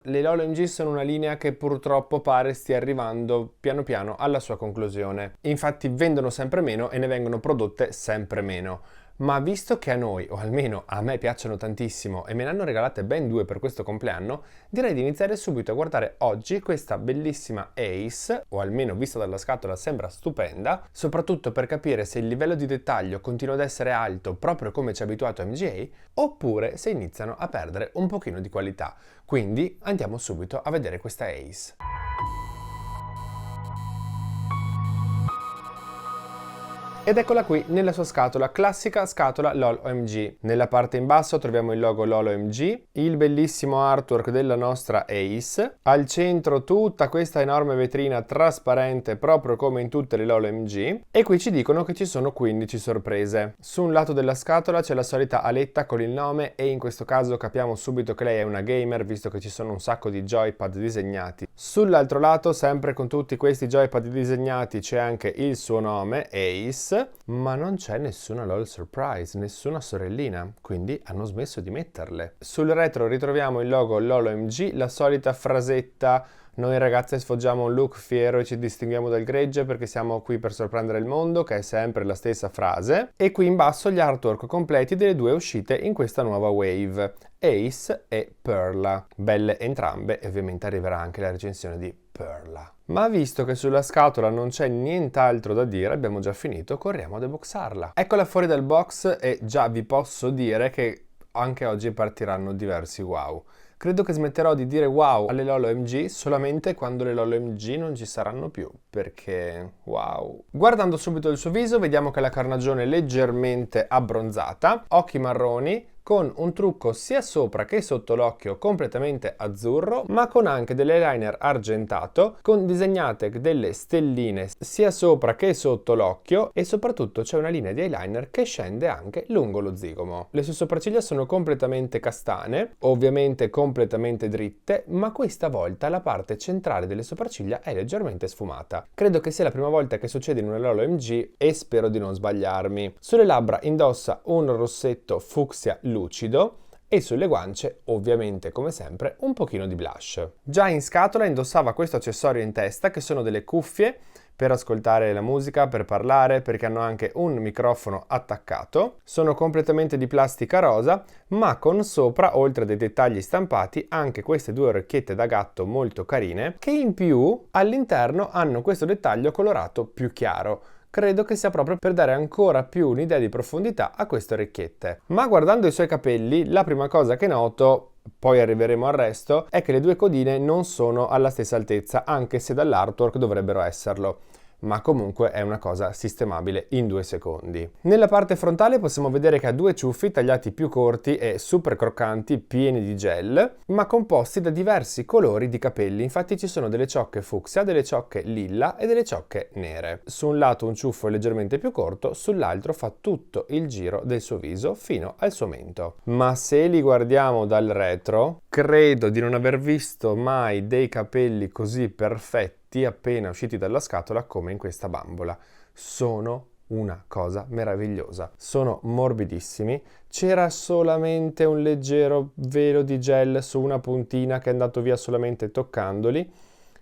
Le Lolo MG sono una linea che purtroppo pare stia arrivando piano piano alla sua conclusione. Infatti vendono sempre meno e ne vengono prodotte sempre meno. Ma visto che a noi, o almeno a me, piacciono tantissimo e me ne hanno regalate ben due per questo compleanno, direi di iniziare subito a guardare oggi questa bellissima Ace, o almeno vista dalla scatola sembra stupenda, soprattutto per capire se il livello di dettaglio continua ad essere alto proprio come ci ha abituato MGA, oppure se iniziano a perdere un pochino di qualità. Quindi andiamo subito a vedere questa Ace. Ed eccola qui nella sua scatola, classica scatola LOL OMG. Nella parte in basso troviamo il logo LOL OMG, il bellissimo artwork della nostra Ace, al centro tutta questa enorme vetrina trasparente proprio come in tutte le LOL OMG, e qui ci dicono che ci sono 15 sorprese. Su un lato della scatola c'è la solita aletta con il nome e in questo caso capiamo subito che lei è una gamer visto che ci sono un sacco di joypad disegnati. Sull'altro lato, sempre con tutti questi joypad disegnati, c'è anche il suo nome, Ace, ma non c'è nessuna LOL Surprise, nessuna sorellina, quindi hanno smesso di metterle. Sul retro ritroviamo il logo LOL OMG, la solita frasetta: noi ragazze sfoggiamo un look fiero e ci distinguiamo dal gregge perché siamo qui per sorprendere il mondo, che è sempre la stessa frase. E qui in basso gli artwork completi delle due uscite in questa nuova wave, Ace e Perla. Belle entrambe e ovviamente arriverà anche la recensione di Perla. Ma visto che sulla scatola non c'è nient'altro da dire, abbiamo già finito, corriamo ad unboxarla. Eccola fuori dal box e già vi posso dire che anche oggi partiranno diversi wow. Credo che smetterò di dire wow alle LOL OMG solamente quando le LOL OMG non ci saranno più, perché wow. Guardando subito il suo viso vediamo che la carnagione è leggermente abbronzata, occhi marroni, con un trucco sia sopra che sotto l'occhio completamente azzurro, ma con anche dell'eyeliner argentato, con disegnate delle stelline sia sopra che sotto l'occhio, e soprattutto c'è una linea di eyeliner che scende anche lungo lo zigomo. Le sue sopracciglia sono completamente castane, ovviamente completamente dritte, ma questa volta la parte centrale delle sopracciglia è leggermente sfumata. Credo che sia la prima volta che succede in una LOL OMG e spero di non sbagliarmi. Sulle labbra indossa un rossetto fucsia lucido e sulle guance, ovviamente come sempre, un pochino di blush. Già in scatola indossava questo accessorio in testa che sono delle cuffie per ascoltare la musica, per parlare, perché hanno anche un microfono attaccato. Sono completamente di plastica rosa, ma con sopra, oltre a dei dettagli stampati, anche queste due orecchiette da gatto molto carine, che in più all'interno hanno questo dettaglio colorato più chiaro. Credo che sia proprio per dare ancora più un'idea di profondità a queste orecchiette. Ma guardando i suoi capelli, la prima cosa che noto, poi arriveremo al resto, è che le due codine non sono alla stessa altezza, anche se dall'artwork dovrebbero esserlo. Ma comunque è una cosa sistemabile in 2 secondi. Nella parte frontale possiamo vedere che ha due ciuffi tagliati più corti e super croccanti, pieni di gel, ma composti da diversi colori di capelli. Infatti ci sono delle ciocche fucsia, delle ciocche lilla e delle ciocche nere. Su un lato un ciuffo è leggermente più corto, sull'altro fa tutto il giro del suo viso fino al suo mento. Ma se li guardiamo dal retro, credo di non aver visto mai dei capelli così perfetti appena usciti dalla scatola come in questa bambola. Sono una cosa meravigliosa. Sono morbidissimi. C'era solamente un leggero velo di gel su una puntina che è andato via solamente toccandoli,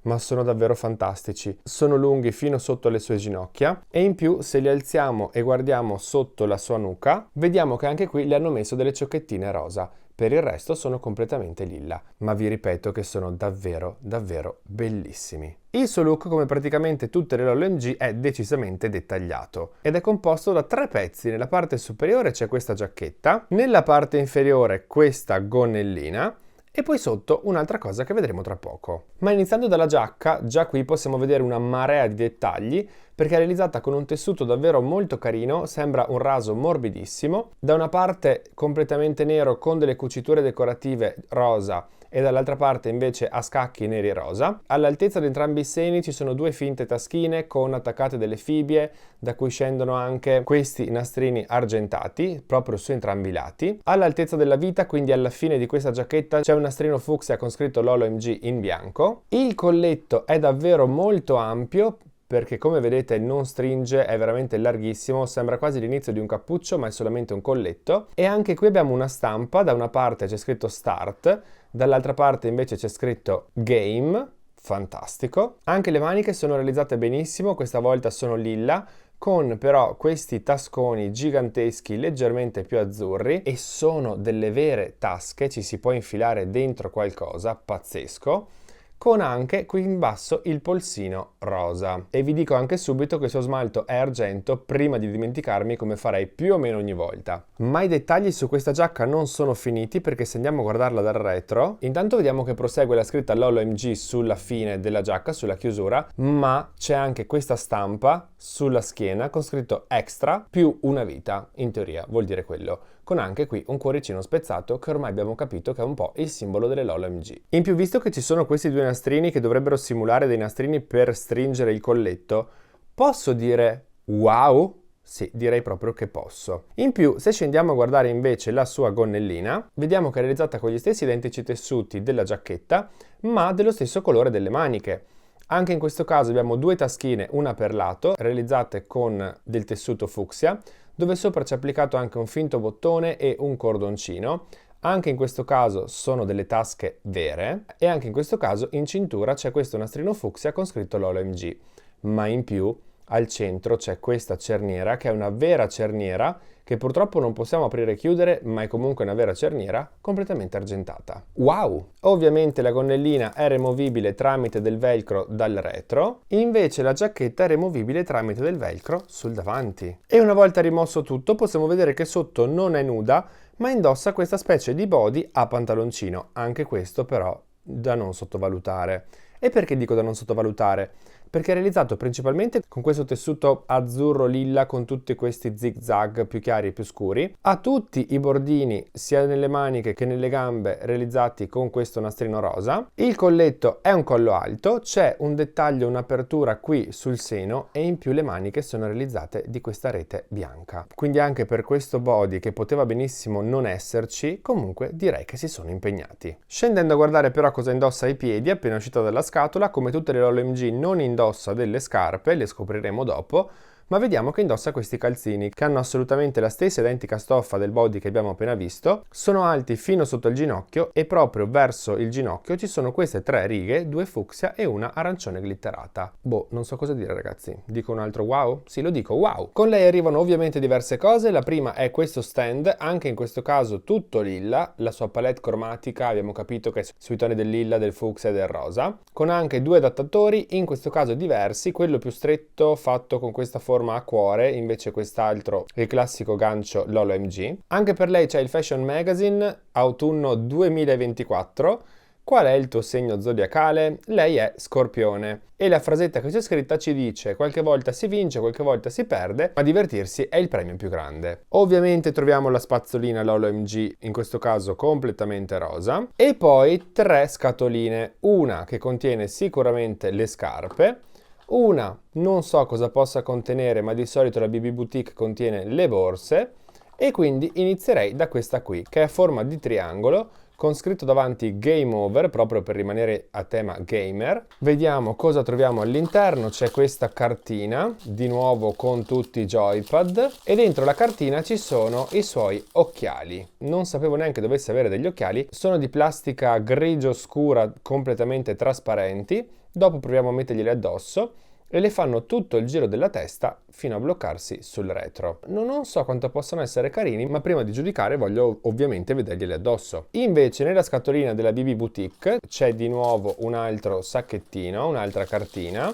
ma sono davvero fantastici. Sono lunghi fino sotto le sue ginocchia e in più, se li alziamo e guardiamo sotto la sua nuca, vediamo che anche qui le hanno messo delle ciocchettine rosa. Per il resto sono completamente lilla, ma vi ripeto che sono davvero davvero bellissimi. Il suo look, come praticamente tutte le LOL OMG, è decisamente dettagliato ed è composto da 3 pezzi. Nella parte superiore c'è questa giacchetta, nella parte inferiore questa gonnellina e poi sotto un'altra cosa che vedremo tra poco. Ma iniziando dalla giacca, già qui possiamo vedere una marea di dettagli perché è realizzata con un tessuto davvero molto carino, sembra un raso morbidissimo, da una parte completamente nero con delle cuciture decorative rosa e dall'altra parte invece a scacchi neri e rosa. All'altezza di entrambi i seni ci sono 2 finte taschine con attaccate delle fibbie da cui scendono anche questi nastrini argentati proprio su entrambi i lati. All'altezza della vita, quindi alla fine di questa giacchetta, c'è un nastrino fucsia con scritto LOL OMG in bianco. Il colletto è davvero molto ampio perché come vedete non stringe, è veramente larghissimo, sembra quasi l'inizio di un cappuccio ma è solamente un colletto. E anche qui abbiamo una stampa, da una parte c'è scritto Start, dall'altra parte invece c'è scritto Game, fantastico. Anche le maniche sono realizzate benissimo, questa volta sono lilla, con però questi tasconi giganteschi leggermente più azzurri e sono delle vere tasche, ci si può infilare dentro qualcosa, pazzesco, con anche qui in basso il polsino rosa. E vi dico anche subito che il suo smalto è argento prima di dimenticarmi, come farei più o meno ogni volta. Ma i dettagli su questa giacca non sono finiti, perché se andiamo a guardarla dal retro, intanto vediamo che prosegue la scritta Lolo MG sulla fine della giacca, sulla chiusura, ma c'è anche questa stampa sulla schiena con scritto Extra più una vita, in teoria vuol dire quello, con anche qui un cuoricino spezzato che ormai abbiamo capito che è un po' il simbolo delle Lolo MG. In più, visto che ci sono questi due nastrini che dovrebbero simulare dei nastrini per stringere il colletto, posso dire wow? Sì, direi proprio che posso. In più, se scendiamo a guardare invece la sua gonnellina, vediamo che è realizzata con gli stessi identici tessuti della giacchetta, ma dello stesso colore delle maniche. Anche in questo caso abbiamo due taschine, una per lato, realizzate con del tessuto fucsia, dove sopra c'è applicato anche un finto bottone e un cordoncino. Anche in questo caso sono delle tasche vere e anche in questo caso in cintura c'è questo nastrino fucsia con scritto Lolo MG, ma in più al centro c'è questa cerniera che è una vera cerniera che purtroppo non possiamo aprire e chiudere, ma è comunque una vera cerniera completamente argentata. Wow! Ovviamente la gonnellina è removibile tramite del velcro dal retro, invece la giacchetta è removibile tramite del velcro sul davanti. E una volta rimosso tutto possiamo vedere che sotto non è nuda, ma indossa questa specie di body a pantaloncino, anche questo però da non sottovalutare. E perché dico da non sottovalutare? Perché è realizzato principalmente con questo tessuto azzurro lilla con tutti questi zig zag più chiari e più scuri. Ha tutti i bordini sia nelle maniche che nelle gambe realizzati con questo nastrino rosa. Il colletto è un collo alto, c'è un dettaglio, un'apertura qui sul seno e in più le maniche sono realizzate di questa rete bianca. Quindi anche per questo body, che poteva benissimo non esserci, comunque direi che si sono impegnati. Scendendo a guardare però cosa indossa ai piedi, appena uscita dalla scatola, come tutte le Lolo MG non indossa delle scarpe, le scopriremo dopo, ma vediamo che indossa questi calzini che hanno assolutamente la stessa identica stoffa del body che abbiamo appena visto, sono alti fino sotto il ginocchio e proprio verso il ginocchio ci sono queste tre righe, due fucsia e una arancione glitterata. Boh, non so cosa dire ragazzi, dico un altro wow? Sì, lo dico wow! Con lei arrivano ovviamente diverse cose, la prima è questo stand, anche in questo caso tutto lilla, la sua palette cromatica abbiamo capito che è sui toni del lilla, del fucsia e del rosa, con anche due adattatori, in questo caso diversi, quello più stretto fatto con questa forma a cuore, invece quest'altro il classico gancio Lolo MG. Anche per lei c'è il Fashion Magazine Autunno 2024. Qual è il tuo segno zodiacale? Lei è Scorpione e la frasetta che c'è scritta ci dice: qualche volta si vince, qualche volta si perde, ma divertirsi è il premio più grande. Ovviamente troviamo la spazzolina Lolo MG, in questo caso completamente rosa, e poi tre scatoline, una che contiene sicuramente le scarpe, una non so cosa possa contenere, ma di solito la BB Boutique contiene le borse, e quindi inizierei da questa qui che è a forma di triangolo con scritto davanti Game Over, proprio per rimanere a tema gamer. Vediamo cosa troviamo all'interno. C'è questa cartina, di nuovo con tutti i joypad, e dentro la cartina ci sono i suoi occhiali. Non sapevo neanche dovesse avere degli occhiali, sono di plastica grigio scura completamente trasparenti. Dopo proviamo a metterglieli addosso e le fanno tutto il giro della testa fino a bloccarsi sul retro. Non so quanto possano essere carini, ma prima di giudicare voglio ovviamente vederglieli addosso. Invece nella scatolina della BB Boutique c'è di nuovo un altro sacchettino, un'altra cartina,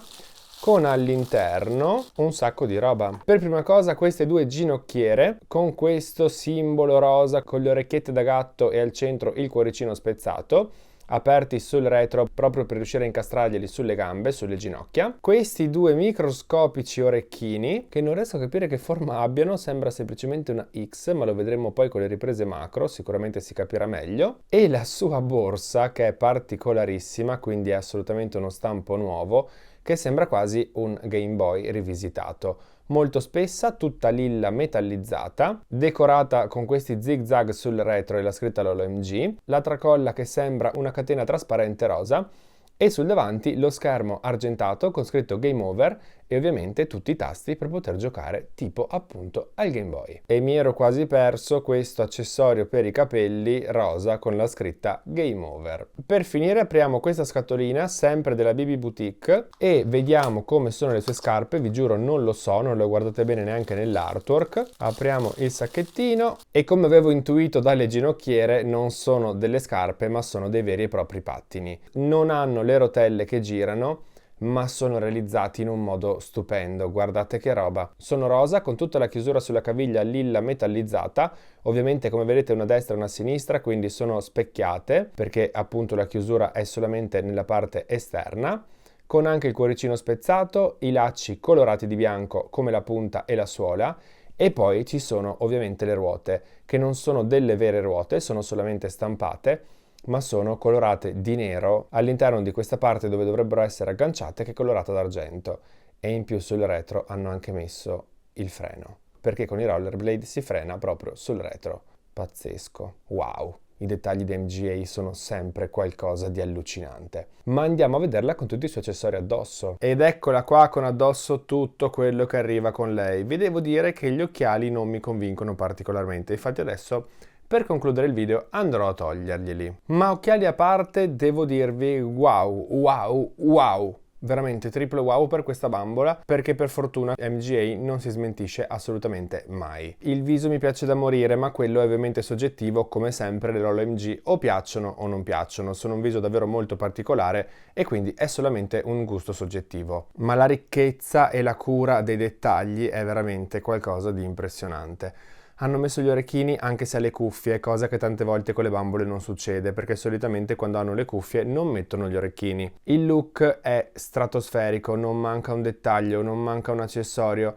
con all'interno un sacco di roba. Per prima cosa queste due ginocchiere con questo simbolo rosa con le orecchiette da gatto e al centro il cuoricino spezzato, aperti sul retro proprio per riuscire a incastrarglieli sulle gambe, sulle ginocchia. Questi due microscopici orecchini che non riesco a capire che forma abbiano, sembra semplicemente una X, ma lo vedremo poi con le riprese macro, sicuramente si capirà meglio. E la sua borsa che è particolarissima, quindi è assolutamente uno stampo nuovo, che sembra quasi un Game Boy rivisitato. Molto spessa, tutta lilla metallizzata, decorata con questi zig zag sul retro e la scritta Lolo MG, la tracolla che sembra una catena trasparente rosa e sul davanti lo schermo argentato con scritto Game Over e ovviamente tutti i tasti per poter giocare tipo appunto al Game Boy. E mi ero quasi perso questo accessorio per i capelli rosa con la scritta Game Over. Per finire apriamo questa scatolina sempre della BB Boutique e vediamo come sono le sue scarpe. Vi giuro non lo so, non le ho guardate bene neanche nell'artwork. Apriamo il sacchettino e come avevo intuito dalle ginocchiere non sono delle scarpe ma sono dei veri e propri pattini. Non hanno le rotelle che girano, ma sono realizzati in un modo stupendo. Guardate che roba. Sono rosa con tutta la chiusura sulla caviglia lilla metallizzata. Ovviamente come vedete una destra e una sinistra, quindi sono specchiate perché appunto la chiusura è solamente nella parte esterna. Con anche il cuoricino spezzato, i lacci colorati di bianco come la punta e la suola. E poi ci sono ovviamente le ruote, che non sono delle vere ruote, sono solamente stampate, ma sono colorate di nero all'interno di questa parte dove dovrebbero essere agganciate, che è colorata d'argento. E in più sul retro hanno anche messo il freno, perché con i rollerblade si frena proprio sul retro. Pazzesco, wow! I dettagli di MGA sono sempre qualcosa di allucinante. Ma andiamo a vederla con tutti i suoi accessori addosso. Ed eccola qua con addosso tutto quello che arriva con lei. Vi devo dire che gli occhiali non mi convincono particolarmente, infatti adesso per concludere il video andrò a toglierglieli. Ma occhiali a parte devo dirvi wow, wow, wow! Veramente triplo wow per questa bambola, perché per fortuna MGA non si smentisce assolutamente mai. Il viso mi piace da morire, ma quello è ovviamente soggettivo, come sempre le Lolo MG o piacciono o non piacciono, sono un viso davvero molto particolare e quindi è solamente un gusto soggettivo. Ma la ricchezza e la cura dei dettagli è veramente qualcosa di impressionante. Hanno messo gli orecchini anche se alle cuffie, cosa che tante volte con le bambole non succede, perché solitamente quando hanno le cuffie non mettono gli orecchini. Il look è stratosferico, non manca un dettaglio, non manca un accessorio,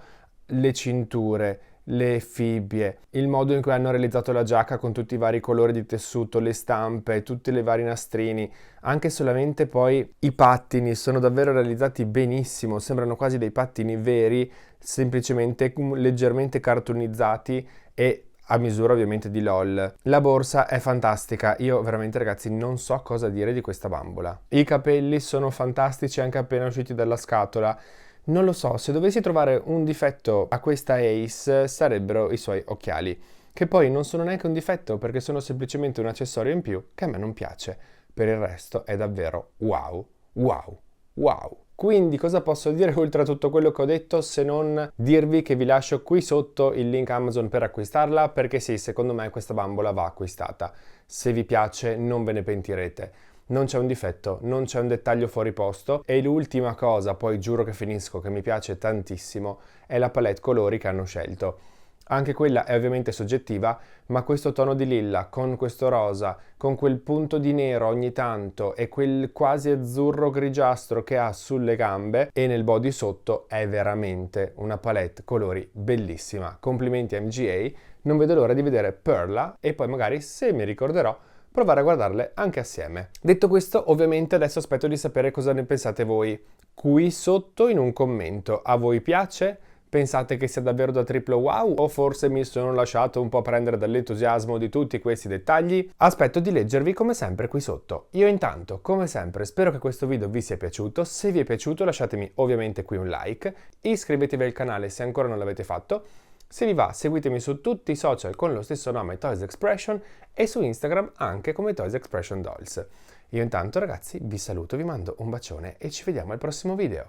le cinture, le fibbie, il modo in cui hanno realizzato la giacca con tutti i vari colori di tessuto, le stampe, tutti i vari nastrini, anche solamente poi i pattini sono davvero realizzati benissimo, sembrano quasi dei pattini veri, semplicemente leggermente cartoonizzati e a misura ovviamente di LOL. La borsa è fantastica, io veramente ragazzi non so cosa dire di questa bambola. I capelli sono fantastici anche appena usciti dalla scatola. Non lo so, se dovessi trovare un difetto a questa Ace sarebbero i suoi occhiali, che poi non sono neanche un difetto perché sono semplicemente un accessorio in più che a me non piace. Per il resto è davvero wow, wow, wow. Quindi cosa posso dire oltre a tutto quello che ho detto se non dirvi che vi lascio qui sotto il link Amazon per acquistarla, perché sì, secondo me questa bambola va acquistata. Se vi piace non ve ne pentirete. Non c'è un difetto, non c'è un dettaglio fuori posto e l'ultima cosa, poi giuro che finisco, che mi piace tantissimo, è la palette colori che hanno scelto. Anche quella è ovviamente soggettiva, ma questo tono di lilla con questo rosa, con quel punto di nero ogni tanto e quel quasi azzurro grigiastro che ha sulle gambe e nel body sotto è veramente una palette colori bellissima. Complimenti a MGA, non vedo l'ora di vedere Perla e poi magari, se mi ricorderò, provare a guardarle anche assieme. Detto questo, ovviamente adesso aspetto di sapere cosa ne pensate voi. Qui sotto in un commento, a voi piace? Pensate che sia davvero da triplo wow o forse mi sono lasciato un po' prendere dall'entusiasmo di tutti questi dettagli? Aspetto di leggervi come sempre qui sotto. Io intanto, come sempre, spero che questo video vi sia piaciuto. Se vi è piaciuto lasciatemi ovviamente qui un like, iscrivetevi al canale se ancora non l'avete fatto. Se vi va, seguitemi su tutti i social con lo stesso nome Toys Expression e su Instagram anche come Toys Expression Dolls. Io intanto ragazzi vi saluto, vi mando un bacione e ci vediamo al prossimo video.